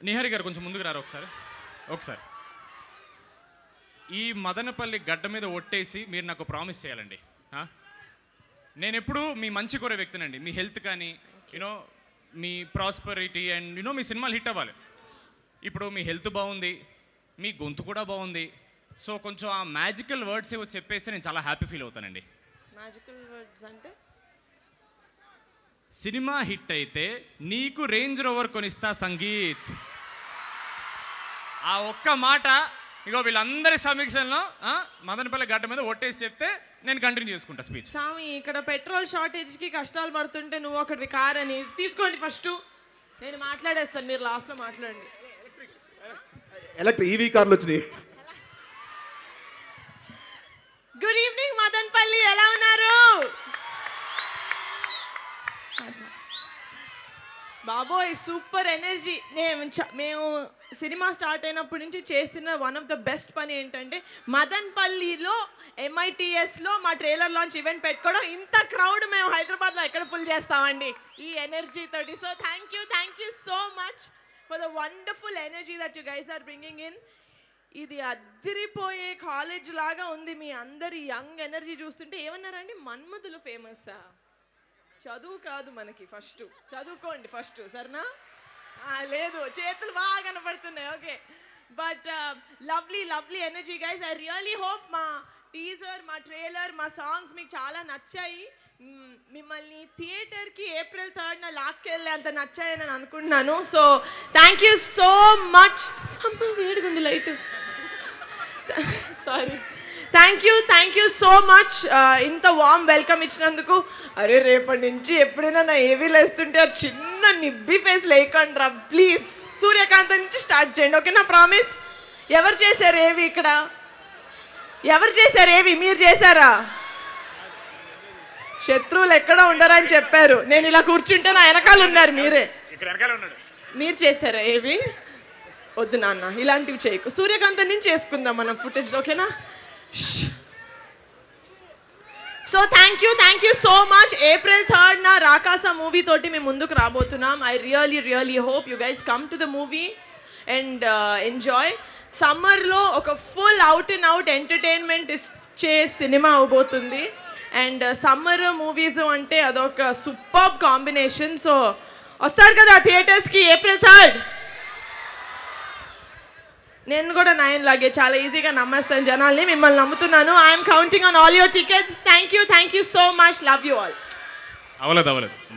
నిహారి గారు కొంచెం ముందుకు రారు ఒకసారి. ఈ మదనపల్లి గడ్డ మీద ఒట్టేసి మీరు నాకు ప్రామిస్ చేయాలండి. నేను ఎప్పుడు మీ మంచి కోరే వ్యక్తినండి. మీ హెల్త్ కానీ యూనో మీ ప్రాస్పరిటీ అండ్ యూనో మీ సినిమాలు హిట్ అవ్వాలి. ఇప్పుడు మీ హెల్త్ బాగుంది, మీ గొంతు కూడా బాగుంది. సో కొంచెం ఆ మ్యాజికల్ వర్డ్స్ ఏవో చెప్పేస్తే నేను చాలా హ్యాపీ ఫీల్ అవుతానండి. మ్యాజికల్ వర్డ్స్ అంటే సినిమా హిట్ అయితే నీకు రేంజ్ రోవర్ కొనిస్తా సంగీత్. ఆ ఒక్క మాట ఇగో వీళ్ళందరి సమీక్షల్లో మదనపల్లి గడ్డ మీద ఒట్టేసి చెప్తే నేను కంటిన్యూ చేసుకుంటా స్పీచ్. స్వామి, ఇక్కడ పెట్రోల్ షార్టేజ్కి కష్టాలు పడుతుంటే నువ్వు ఒకటి కార్ అని తీసుకోండి. ఫస్ట్ నేను మాట్లాడేస్తాను, మీరు లాస్ట్లో మాట్లాడండి. ఎలక్ట్రిక్ ఈవీ కార్లు వచ్చినాయి. గుడ్ ఈవినింగ్ మదనపల్లి, ఎలా ఉన్నారు బాబోయ్? Super energy. మేము సినిమా స్టార్ట్ అయినప్పటి నుంచి చేస్తున్న వన్ ఆఫ్ ద బెస్ట్ పని ఏంటంటే మదనపల్లిలో MITSలో మా ట్రైలర్ లాంచ్ ఈవెంట్ పెట్టుకోవడం. ఇంత క్రౌడ్ మేము హైదరాబాద్లో ఎక్కడ ఫుల్ చేస్తామండి ఈ ఎనర్జీ తోటి. So thank you so much for the wonderful energy that you guys are bringing in. ఇది అద్దరిపోయే కాలేజ్ లాగా ఉంది. మీ అందరి యంగ్ ఎనర్జీ చూస్తుంటే ఏమన్నారండి, మన్మధులు ఫేమస్సా? చదువు కాదు మనకి, ఫస్ట్ చదువుకోండి ఫస్ట్, సరేనా? లేదు, చేతులు బాగా కనపడుతున్నాయి. Okay, but lovely energy guys. I really hope మా టీజర్, మా ట్రైలర్, మా సాంగ్స్ మీకు చాలా నచ్చాయి. మిమ్మల్ని థియేటర్కి April 3rd లాక్కెళ్ళే అంత నచ్చాయని నేను అనుకుంటున్నాను. So thank you so much. అమ్మ వేడిగుంది light, sorry. Thank you so much ఇంత వామ్ వెల్కమ్ ఇచ్చినందుకు. అరే రేపటి నుంచి ఎప్పుడైనా నా ఏవీలు వేస్తుంటే ఆ చిన్న నిబ్బి ఫేస్ లేకండి రా ప్లీజ్. సూర్యకాంత్ నుంచి స్టార్ట్ చేయండి, ఓకేనా? ప్రామిస్. ఎవరు చేశారు ఏవి ఇక్కడ? ఎవరు చేశారు ఏవి? మీరు చేశారా? శత్రువులు ఎక్కడ ఉండరని చెప్పారు. నేను ఇలా కూర్చుంటే నా వెనకాల ఉన్నారు మీరే. మీరు చేశారా ఏవి? వద్దు నాన్న, ఇలాంటివి చేయకు. సూర్యకాంత్ నుంచి చేసుకుందాం మనం ఫుటేజ్, ఓకేనా? So thank you so much. April 3rd Rakasa movie తోటి మేము ముందుకు రాబోతున్నాం. I really hope you guys come to the movies and enjoy. సమ్మర్లో ఒక full out and out entertainment ఇచ్చే సినిమా అవబోతుంది. అండ్ సమ్మర్ మూవీస్ అంటే అదొక సూపర్బ్ కాంబినేషన్. సో వస్తారు కదా థియేటర్స్కి April 3rd? నేను కూడా 9 లాగే చాలా ఈజీగా నమ్మేస్తాను జనాల్ని. మిమ్మల్ని నమ్ముతున్నాను. I'm counting on all your tickets. Thank you so much. Love you all. అవలేదు